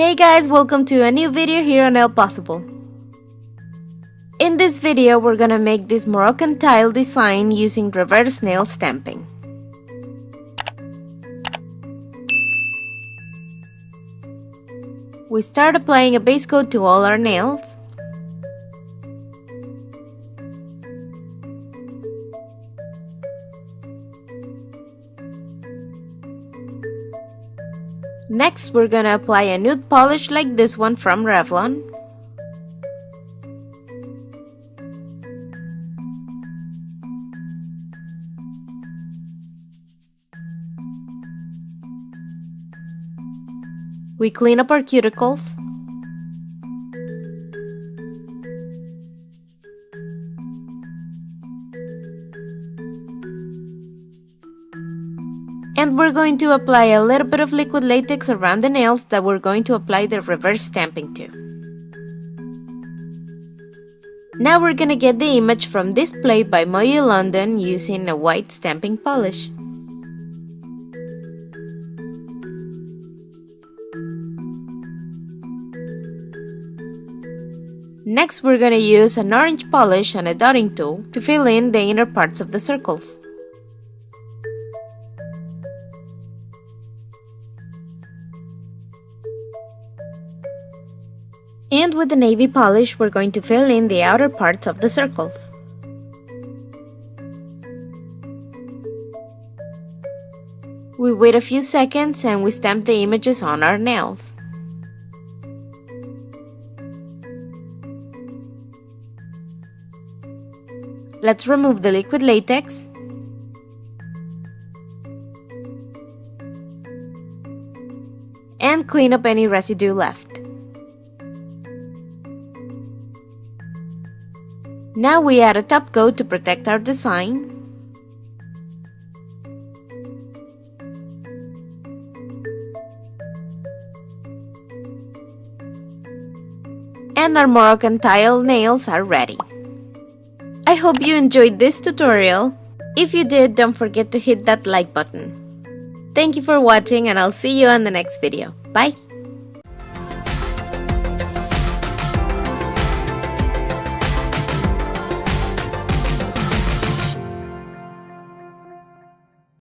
Hey guys, welcome to a new video here on NailPossible. In this video, we're gonna make this Moroccan tile design using reverse nail stamping. We start applying a base coat to all our nails. Next, we're gonna apply a nude polish like this one from Revlon. We clean up our cuticles. And we're going to apply a little bit of liquid latex around the nails that we're going to apply the reverse stamping to. Now we're gonna get the image from this plate by Moyo London using a white stamping polish. Next, we're gonna use an orange polish and a dotting tool to fill in the inner parts of the circles. And with the navy polish, we're going to fill in the outer parts of the circles. We wait a few seconds and we stamp the images on our nails. Let's remove the liquid latex. And clean up any residue left. Now we add a top coat to protect our design. And our Moroccan tile nails are ready. I hope you enjoyed this tutorial. If you did, don't forget to hit that like button. Thank you for watching and I'll see you on the next video. Bye!